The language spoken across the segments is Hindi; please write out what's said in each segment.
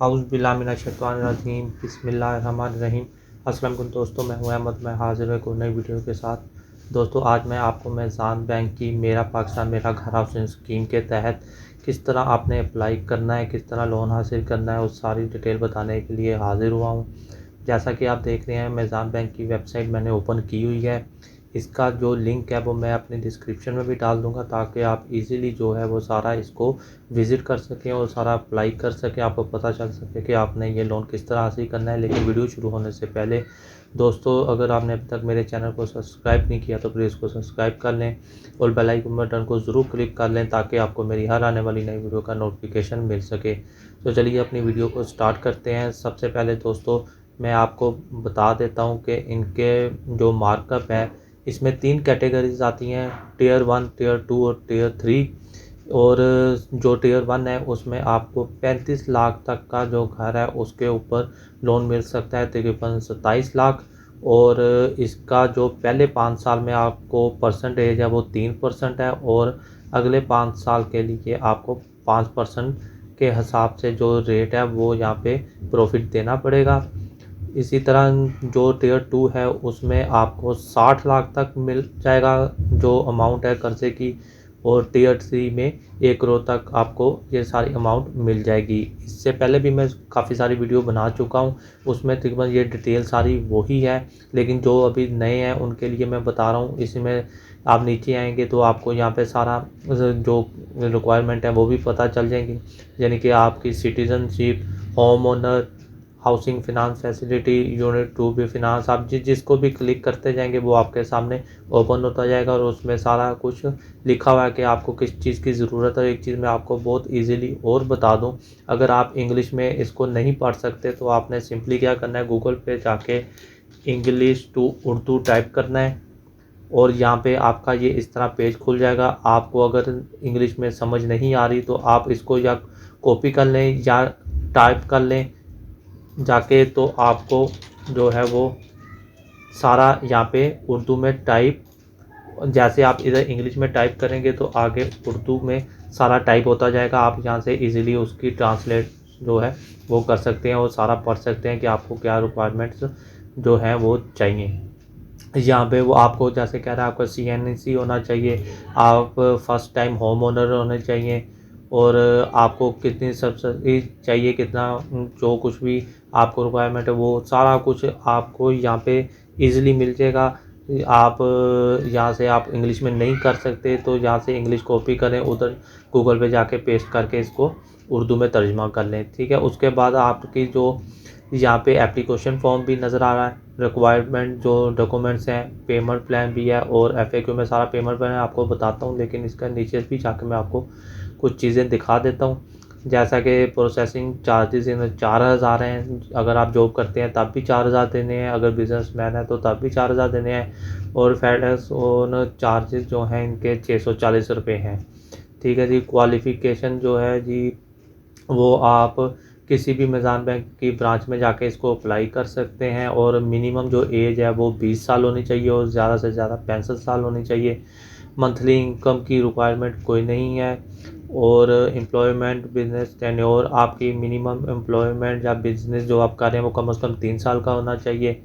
औज़ुबिल्लाहिमिनश्शैतानिर्रजीम बिस्मिल्लाहिर्रहमानिर्रहीम। अस्सलाम वालेकुम दोस्तों, मैं हूं अहमद। मैं हाज़िर हूं एक और नई वीडियो के साथ। दोस्तों आज मैं आपको मेज़ान बैंक की मेरा पाकिस्तान मेरा घर हाउसिंग स्कीम के तहत किस तरह आपने अप्लाई करना है, किस तरह लोन हासिल करना है, उस सारी डिटेल बताने के लिए हाज़िर हुआ हूँ। जैसा कि आप देख रहे हैं, मेज़ान बैंक की वेबसाइट मैंने ओपन की हुई है। इसका जो लिंक है वो मैं अपनी डिस्क्रिप्शन में भी डाल दूंगा, ताकि आप इजीली जो है वो सारा इसको विज़िट कर सकें और सारा अप्लाई कर सकें, आपको पता चल सके कि आपने ये लोन किस तरह हासिल करना है। लेकिन वीडियो शुरू होने से पहले दोस्तों, अगर आपने अभी तक मेरे चैनल को सब्सक्राइब नहीं किया तो प्लीज़ इसको सब्सक्राइब कर लें और बेल आइकन बटन को ज़रूर क्लिक कर लें, ताकि आपको मेरी हर आने वाली नई वीडियो का नोटिफिकेशन मिल सके। तो चलिए अपनी वीडियो को स्टार्ट करते हैं। सबसे पहले दोस्तों मैं आपको बता देता हूँ कि इनके जो मार्कअप है, इसमें 3 कैटेगरीज आती हैं, टियर 1, टियर 2 और टियर 3। और जो टियर 1 है उसमें आपको 35 लाख तक का जो घर है उसके ऊपर लोन मिल सकता है, तकरीबन 27 लाख। और इसका जो पहले 5 साल में आपको परसेंटेज है वो 3% है, और अगले 5 साल के लिए आपको 5% के हिसाब से जो रेट है वो यहाँ पे प्रॉफिट देना पड़ेगा। इसी तरह जो टियर 2 है उसमें आपको 60 लाख तक मिल जाएगा जो अमाउंट है कर्जे की, और टियर 3 में 1 करोड़ तक आपको ये सारी अमाउंट मिल जाएगी। इससे पहले भी मैं काफ़ी सारी वीडियो बना चुका हूँ, उसमें तकरीबन ये डिटेल सारी वही है, लेकिन जो अभी नए हैं उनके लिए मैं बता रहा हूँ। इसमें आप नीचे आएंगे तो आपको यहाँ पे सारा जो रिक्वायरमेंट है वो भी पता चल जाएंगी, यानी कि आपकी citizenship, home owner, housing finance facility, unit 2 भी फिनांस। आप जिसको भी क्लिक करते जाएंगे वो आपके सामने ओपन होता जाएगा, और उसमें सारा कुछ लिखा हुआ है कि आपको किस चीज़ की ज़रूरत है। एक चीज़ मैं आपको बहुत इजीली और बता दूं, अगर आप इंग्लिश में इसको नहीं पढ़ सकते तो आपने सिंपली क्या करना है, गूगल पे जाके इंग्लिश टू उर्दू टाइप करना है, और यहाँ पे आपका ये इस तरह पेज खुल जाएगा। आपको अगर इंग्लिश में समझ नहीं आ रही तो आप इसको या कॉपी कर लें या टाइप कर लें जाके, तो आपको जो है वो सारा यहाँ पे उर्दू में टाइप, जैसे आप इधर इंग्लिश में टाइप करेंगे तो आगे उर्दू में सारा टाइप होता जाएगा। आप यहाँ से इजीली उसकी ट्रांसलेट जो है वो कर सकते हैं और सारा पढ़ सकते हैं कि आपको क्या रिक्वायरमेंट्स जो हैं वो चाहिए। यहाँ पे वो आपको जैसे कह रहा है, आपका CNC होना चाहिए, आप फर्स्ट टाइम होम ओनर होने चाहिए, और आपको कितनी सब्सिडी चाहिए, कितना जो कुछ भी आपको रिक्वायरमेंट है वो सारा कुछ आपको यहाँ पे इजीली मिल जाएगा। आप यहाँ से आप इंग्लिश में नहीं कर सकते तो यहाँ से इंग्लिश कॉपी करें, उधर गूगल पे जाके पेस्ट करके इसको उर्दू में तर्जमा कर लें, ठीक है। उसके बाद आपकी जो यहाँ पे एप्लीकेशन फॉर्म भी नज़र आ रहा है, रिक्वायरमेंट जो डॉक्यूमेंट्स हैं, पेमेंट प्लान भी है, और FAQ में सारा पेमेंट प्लान आपको बताता हूँ, लेकिन इसका नीचे भी जाकर मैं आपको कुछ चीज़ें दिखा देता हूँ। जैसा कि प्रोसेसिंग चार्जेस इन 4,000 हैं, अगर आप जॉब करते हैं तब भी 4,000 देने हैं, अगर बिजनेसमैन है तो तब भी 4,000 देने हैं, और फैडस ओन चार्जेस जो हैं इनके 640 रुपये हैं, ठीक है जी। क्वालिफ़िकेशन जो है जी वो आप किसी भी मेज़ान बैंक की ब्रांच में जाके इसको अप्लाई कर सकते हैं, और मिनिमम जो एज है वो 20 साल होनी चाहिए और ज़्यादा से ज़्यादा 65 साल होनी चाहिए। मंथली इनकम की रिक्वायरमेंट कोई नहीं है, और एम्प्लॉयमेंट बिजनेस टेन्योर आपकी मिनिमम एम्प्लॉयमेंट या बिज़नेस जो आप कर रहे हैं वो कम से कम 3 साल का होना चाहिए।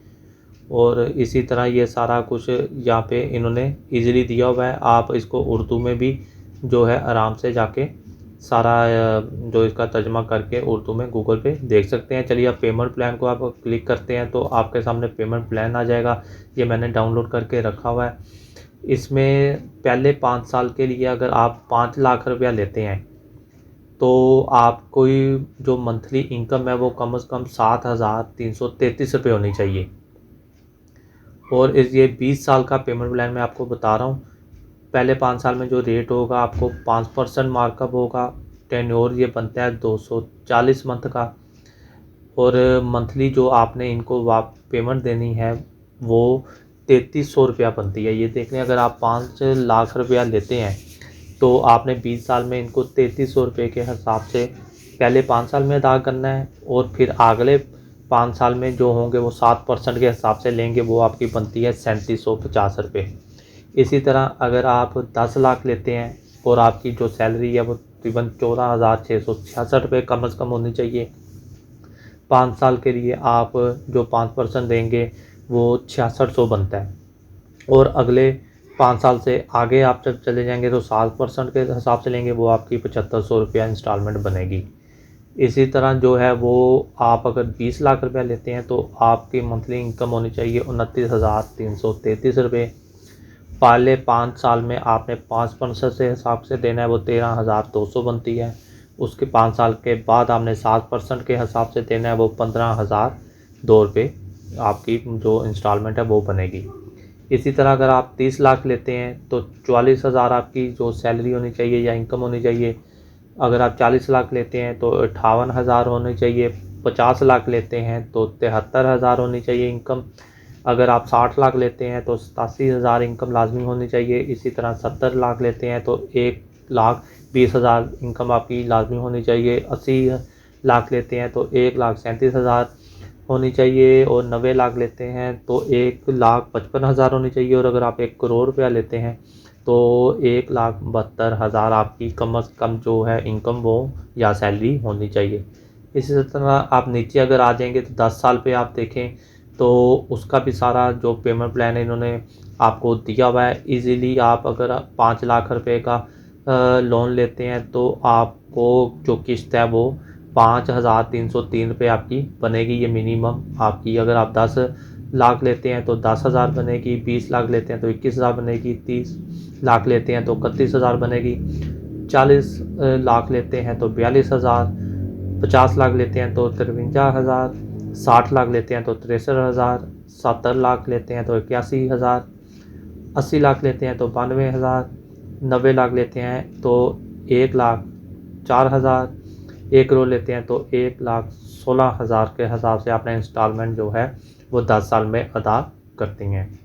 और इसी तरह ये सारा कुछ यहाँ पे इन्होंने इजीली दिया हुआ है। आप इसको उर्दू में भी जो है आराम से जाके सारा जो इसका तर्जमा करके उर्दू में गूगल पे देख सकते हैं। चलिए अब पेमेंट प्लान को आप क्लिक करते हैं तो आपके सामने पेमेंट प्लान आ जाएगा, ये मैंने डाउनलोड करके रखा हुआ है। इसमें पहले 5 साल के लिए अगर आप 5 लाख रुपया लेते हैं तो आपको जो मंथली इनकम है वो कम से कम 7,333 रुपये होनी चाहिए। और ये 20 साल का पेमेंट प्लान मैं आपको बता रहा हूँ। पहले 5 साल में जो रेट होगा आपको 5% मार्कअप होगा, टेन्योर ये बनता है 240 मंथ का, और मंथली जो आपने इनको पेमेंट देनी है वो 3,300 रुपया बनती है। ये देख लें, अगर आप 5 लाख रुपया लेते हैं तो आपने 20 साल में इनको 3,300 रुपये के हिसाब से पहले 5 साल में अदा करना है, और फिर अगले 5 साल में जो होंगे वो 7% के हिसाब से लेंगे, वो आपकी बनती है 3,750 रुपये। इसी तरह अगर आप 10 लाख लेते हैं और आपकी जो सैलरी है वो तकरीबन 14,666 रुपये कम से कम होनी चाहिए, 5 साल के लिए आप जो 5% देंगे वो 6600 बनता है, और अगले 5 साल से आगे आप जब चले जाएंगे तो 7% के हिसाब से लेंगे, वो आपकी 7500 रुपया इंस्टॉलमेंट बनेगी। इसी तरह जो है वो आप अगर 20 लाख रुपया लेते हैं तो आपकी मंथली इनकम होनी चाहिए 29,333 रुपये। पहले 5 साल में आपने 5% से हिसाब से देना है, वो 13,200 बनती है। उसके 5 साल के बाद आपने 7% के हिसाब से देना है, वो 15,002 रुपये आपकी जो इंस्टॉलमेंट है वो बनेगी। इसी तरह अगर आप 30 लाख लेते हैं तो 44,000 आपकी जो सैलरी होनी चाहिए या इनकम होनी चाहिए। अगर आप 40 लाख लेते हैं तो 58,000 होनी चाहिए। 50 लाख लेते हैं तो 73,000 होनी चाहिए इनकम। अगर आप 60 लाख लेते हैं तो 87,000 इनकम लाजमी होनी चाहिए। इसी तरह 70 लाख लेते हैं तो 1,20,000 इनकम आपकी लाजमी होनी चाहिए। 80 लाख लेते हैं तो 1,37,000 होनी चाहिए, और 90 लाख लेते हैं तो 1,55,000 होनी चाहिए। और अगर आप 1 करोड़ रुपया लेते हैं तो 1,72,000 आपकी कम अज़ कम जो है इनकम वो या सैलरी होनी चाहिए। इसी तरह आप नीचे अगर आ जाएंगे तो 10 साल पे आप देखें तो उसका भी सारा जो पेमेंट प्लान है इन्होंने आपको दिया हुआ है। इजीली आप अगर 5 लाख रुपए का लोन लेते हैं तो आपको जो किस्त है वो 5,303 रुपये आपकी बनेगी, ये मिनिमम आपकी। अगर आप 10 लाख लेते हैं तो 10,000 बनेगी। 20 लाख लेते हैं तो 21,000 बनेगी। 30 लाख लेते हैं तो 31,000 बनेगी। 40 लाख लेते हैं तो 42,000। 50 लाख लेते हैं तो 53,000। 60 लाख लेते हैं तो 63,000। 70 लाख लेते हैं तो 81,000। 80 लाख लेते हैं तो 92,000। 90 लाख लेते हैं तो 1,04,000। 1 करोड़ लेते हैं तो 1,16,000 के हिसाब से अपना इंस्टॉलमेंट जो है वो 10 साल में अदा करती हैं।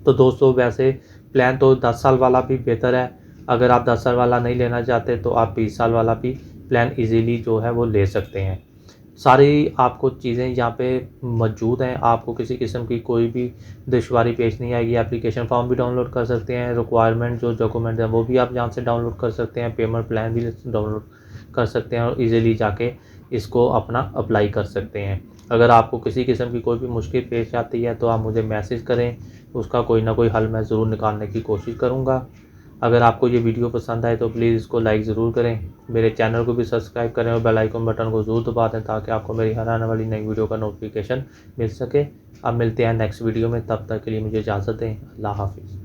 तो दोस्तों वैसे प्लान तो 10 साल वाला भी बेहतर है। अगर आप 10 साल वाला नहीं लेना चाहते तो आप 20 साल वाला भी प्लान इजीली जो है वो ले सकते हैं। सारी आपको चीज़ें यहाँ पे मौजूद हैं, आपको किसी किस्म की कोई भी दुश्वारी पेश नहीं आएगी। एप्लीकेशन फॉर्म भी डाउनलोड कर सकते हैं, रिक्वायरमेंट जो डॉक्यूमेंट है वो भी आप यहाँ से डाउनलोड कर सकते हैं, पेमेंट प्लान भी डाउनलोड कर सकते हैं और इजीली जाके इसको अपना अप्लाई कर सकते हैं। अगर आपको किसी किस्म की कोई भी मुश्किल पेश आती है तो आप मुझे मैसेज करें, उसका कोई ना कोई हल मैं ज़रूर निकालने की कोशिश करूँगा। अगर आपको ये वीडियो पसंद आए तो प्लीज़ इसको लाइक ज़रूर करें, मेरे चैनल को भी सब्सक्राइब करें और बेल आइकन बटन को ज़रूर दबा दें ताकि आपको मेरी हर आने वाली नई वीडियो का नोटिफिकेशन मिल सके। अब मिलते हैं नेक्स्ट वीडियो में, तब तक के लिए मुझे इजाज़त दें। अल्लाह हाफिज़।